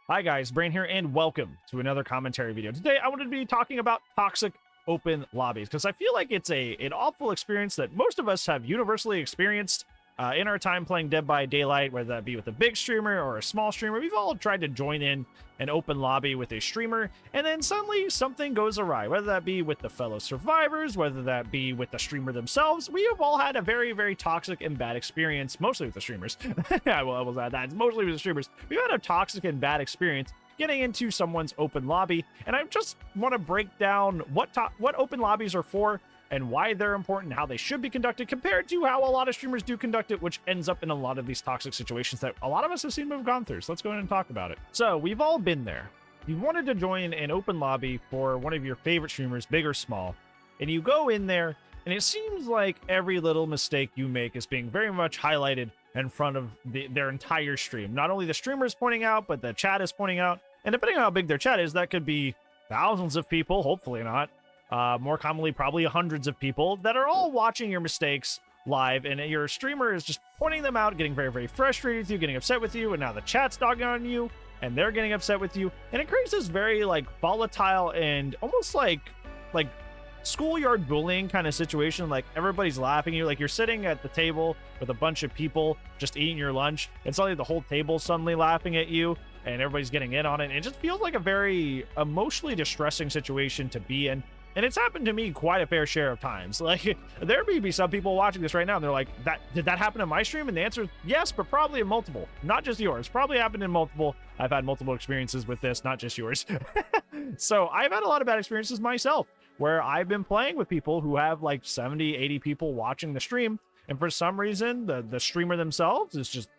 Hi guys, Brain here, and welcome to another commentary video. Today I wanted to be talking about toxic open lobbies, because I feel like it's an awful experience that most of us have universally experienced in our time playing Dead by Daylight, whether that be with a big streamer or a small streamer. We've all tried to join in an open lobby with a streamer, and then suddenly something goes awry, whether that be with the fellow survivors, whether that be with the streamer themselves. We have all had a very, very toxic and bad experience, mostly with the streamers. I will add that. It's mostly with the streamers. We've had a toxic and bad experience getting into someone's open lobby, and I just want to break down what open lobbies are for, and why they're important, how they should be conducted, compared to how a lot of streamers do conduct it, which ends up in a lot of these toxic situations that a lot of us have seemed to have gone through. So let's go ahead and talk about it. So we've all been there. You wanted to join an open lobby for one of your favorite streamers, big or small, and you go in there, and it seems like every little mistake you make is being very much highlighted in front of their entire stream. Not only the streamer is pointing out, but the chat is pointing out, and depending on how big their chat is, that could be thousands of people, hopefully not. More commonly, probably hundreds of people that are all watching your mistakes live, and your streamer is just pointing them out, getting very, very frustrated with you, getting upset with you, and now the chat's dogging on you, and they're getting upset with you, and it creates this very, like, volatile and almost like schoolyard bullying kind of situation. Like, everybody's laughing at you, like you're sitting at the table with a bunch of people just eating your lunch, and suddenly the whole table's suddenly laughing at you, and everybody's getting in on it, and it just feels like a very emotionally distressing situation to be in. And it's happened to me quite a fair share of times. Like, there may be some people watching this right now, and they're like, did that happen in my stream? And the answer is yes, but probably in multiple. Not just yours. Probably happened in multiple. I've had multiple experiences with this, not just yours. So I've had a lot of bad experiences myself, where I've been playing with people who have like 70, 80 people watching the stream, and for some reason, the streamer themselves is just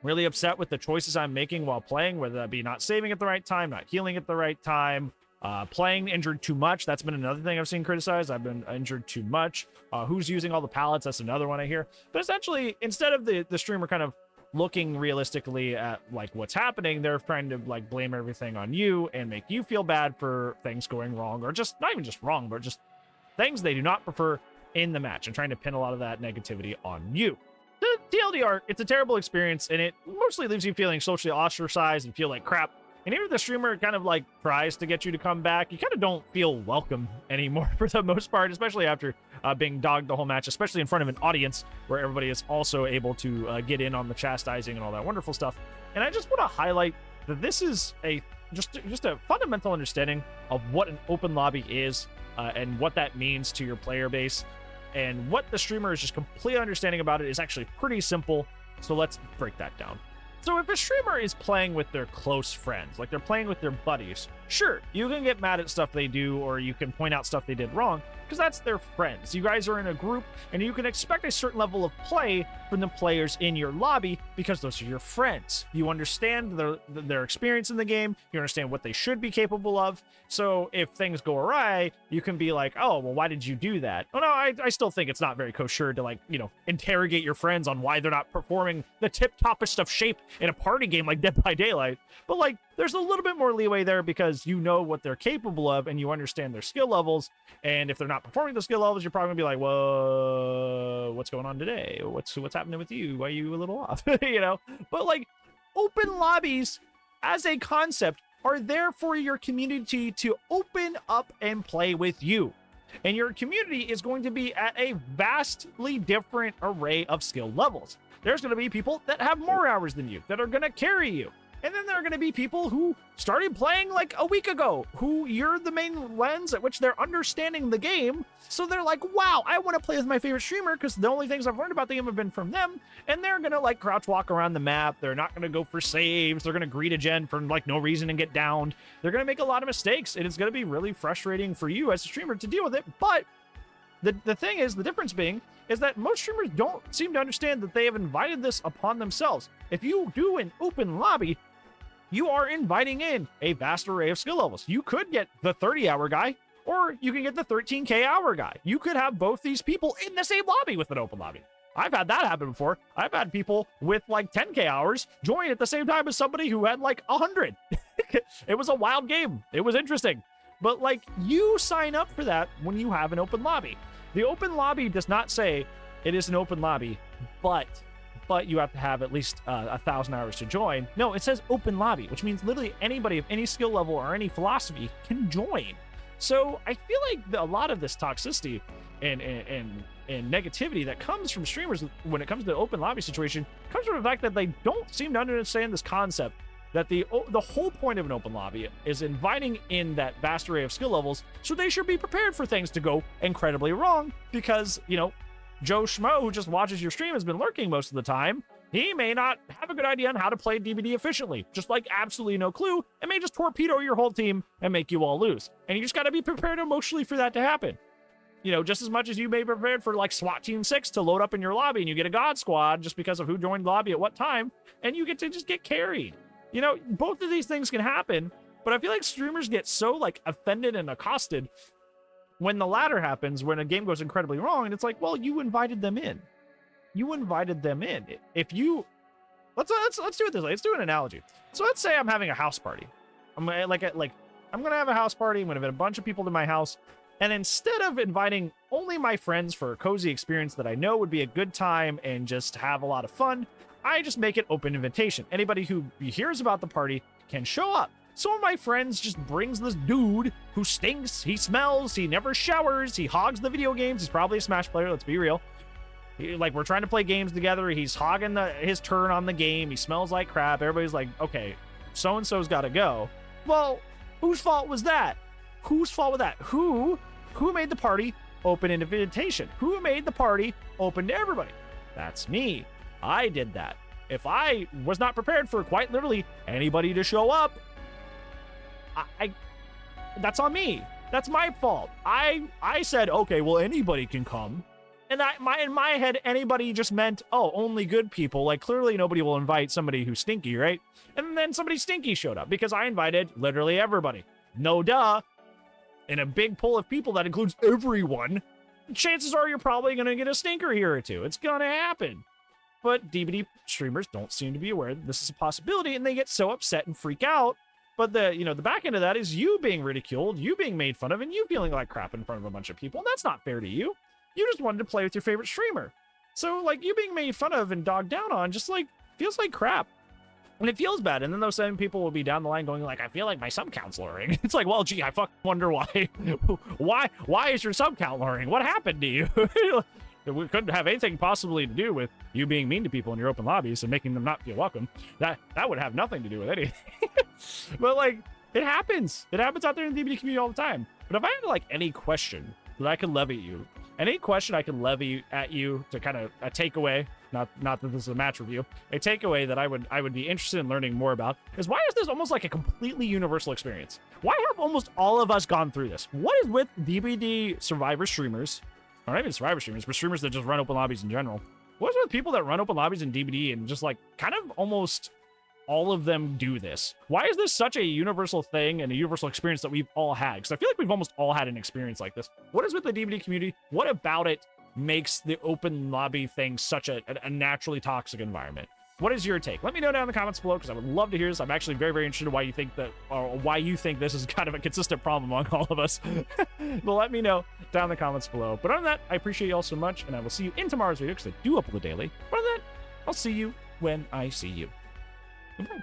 really upset with the choices I'm making while playing, whether that be not saving at the right time, not healing at the right time, playing injured too much. That's been another thing I've seen criticized. I've been injured too much. Who's using all the pallets? That's another one I hear. But essentially, instead of the streamer kind of looking realistically at like what's happening, they're trying to like blame everything on you and make you feel bad for things going wrong, or just not even just wrong, but just things they do not prefer in the match, and trying to pin a lot of that negativity on you. The TLDR, it's a terrible experience, and it mostly leaves you feeling socially ostracized and feel like crap. And even if the streamer kind of like tries to get you to come back, you kind of don't feel welcome anymore for the most part, especially after being dogged the whole match, especially in front of an audience where everybody is also able to get in on the chastising and all that wonderful stuff. And I just want to highlight that this is just a fundamental understanding of what an open lobby is, and what that means to your player base. And what the streamer is just completely understanding about it is actually pretty simple. So let's break that down. So if a streamer is playing with their close friends, like they're playing with their buddies, sure, you can get mad at stuff they do, or you can point out stuff they did wrong, because that's their friends. You guys are in a group, and you can expect a certain level of play from the players in your lobby, because those are your friends. You understand their experience in the game, you understand what they should be capable of, so if things go awry, you can be like, oh, well, why did you do that? Oh, no, I still think it's not very kosher to, like, you know, interrogate your friends on why they're not performing the tip-toppest of shape in a party game like Dead by Daylight, but, like, there's a little bit more leeway there because you know what they're capable of and you understand their skill levels. And if they're not performing the skill levels, you're probably gonna be like, whoa, what's going on today? What's happening with you? Why are you a little off? You know? But like, open lobbies as a concept are there for your community to open up and play with you. And your community is going to be at a vastly different array of skill levels. There's going to be people that have more hours than you, that are going to carry you. And then there are going to be people who started playing like a week ago, who you're the main lens at which they're understanding the game. So they're like, wow, I want to play with my favorite streamer because the only things I've learned about the game have been from them. And they're going to like crouch walk around the map. They're not going to go for saves. They're going to greet a gen for like no reason and get downed. They're going to make a lot of mistakes. And it's going to be really frustrating for you as a streamer to deal with it. But the thing is, the difference being, is that most streamers don't seem to understand that they have invited this upon themselves. If you do an open lobby, you are inviting in a vast array of skill levels. You could get the 30-hour guy, or you can get the 13K hour guy. You could have both these people in the same lobby with an open lobby. I've had that happen before. I've had people with like 10K hours join at the same time as somebody who had like 100. It was a wild game. It was interesting. But like, you sign up for that when you have an open lobby. The open lobby does not say it is an open lobby, but but you have to have at least 1,000 hours to join. No, it says open lobby, which means literally anybody of any skill level or any philosophy can join. So I feel like a lot of this toxicity and negativity that comes from streamers when it comes to the open lobby situation comes from the fact that they don't seem to understand this concept that the whole point of an open lobby is inviting in that vast array of skill levels, so they should be prepared for things to go incredibly wrong, because, you know, Joe Schmo, who just watches your stream, has been lurking most of the time. He may not have a good idea on how to play DBD efficiently, just like absolutely no clue, and may just torpedo your whole team and make you all lose. And you just got to be prepared emotionally for that to happen. You know, just as much as you may be prepared for like SWAT Team 6 to load up in your lobby and you get a God Squad just because of who joined the lobby at what time, and you get to just get carried. You know, both of these things can happen, but I feel like streamers get so like offended and accosted when the latter happens, when a game goes incredibly wrong, and it's like, well, you invited them in. You invited them in. If you let's do it this way. Let's do an analogy. So let's say I'm having a house party. I'm gonna have a house party. I'm gonna invite a bunch of people to my house, and instead of inviting only my friends for a cozy experience that I know would be a good time and just have a lot of fun, I just make it open invitation. Anybody who hears about the party can show up. Some of my friends just brings this dude who stinks, he smells, he never showers, he hogs the video games. He's probably a Smash player, let's be real. Like, we're trying to play games together, he's hogging his turn on the game, he smells like crap. Everybody's like, okay, so-and-so's gotta go. Well, whose fault was that? Whose fault was that? Who made the party open invitation? Who made the party open to everybody? That's me. I did that. If I was not prepared for quite literally anybody to show up, that's on me. That's my fault. I said, okay, well, anybody can come. And in my head, anybody just meant, oh, only good people. Like, clearly nobody will invite somebody who's stinky, right? And then somebody stinky showed up because I invited literally everybody. No duh. In a big pool of people that includes everyone, chances are you're probably going to get a stinker here or two. It's going to happen. But DBD streamers don't seem to be aware that this is a possibility, and they get so upset and freak out. But the back end of that is you being ridiculed, you being made fun of, and you feeling like crap in front of a bunch of people. And that's not fair to you. You just wanted to play with your favorite streamer. So, like, you being made fun of and dogged down on just, like, feels like crap. And it feels bad. And then those same people will be down the line going, like, I feel like my sub count's lowering. It's like, well, gee, I fucking wonder why. Why is your sub count lowering? What happened to you? It couldn't have anything possibly to do with you being mean to people in your open lobbies and making them not feel welcome. That would have nothing to do with anything. But, like, it happens. It happens out there in the DBD community all the time. But if I had, like, any question that I could levy at you, any question I could levy at you to kind of a takeaway, not that this is a match review, a takeaway that I would be interested in learning more about is, why is this almost like a completely universal experience? Why have almost all of us gone through this? What is with DBD survivor streamers, or not even survivor streamers, but streamers that just run open lobbies in general? What's with people that run open lobbies in DBD and just, like, kind of almost all of them do this? Why is this such a universal thing and a universal experience that we've all had? Because I feel like we've almost all had an experience like this. What is with the DBD community? What about it makes the open lobby thing such a naturally toxic environment? What is your take? Let me know down in the comments below, because I would love to hear this. I'm actually very, very interested in why you think that, or why you think this is kind of a consistent problem among all of us. But let me know down in the comments below. But other than that, I appreciate you all so much, and I will see you in tomorrow's video, because I do upload daily. But other than that, I'll see you when I see you. Goodbye.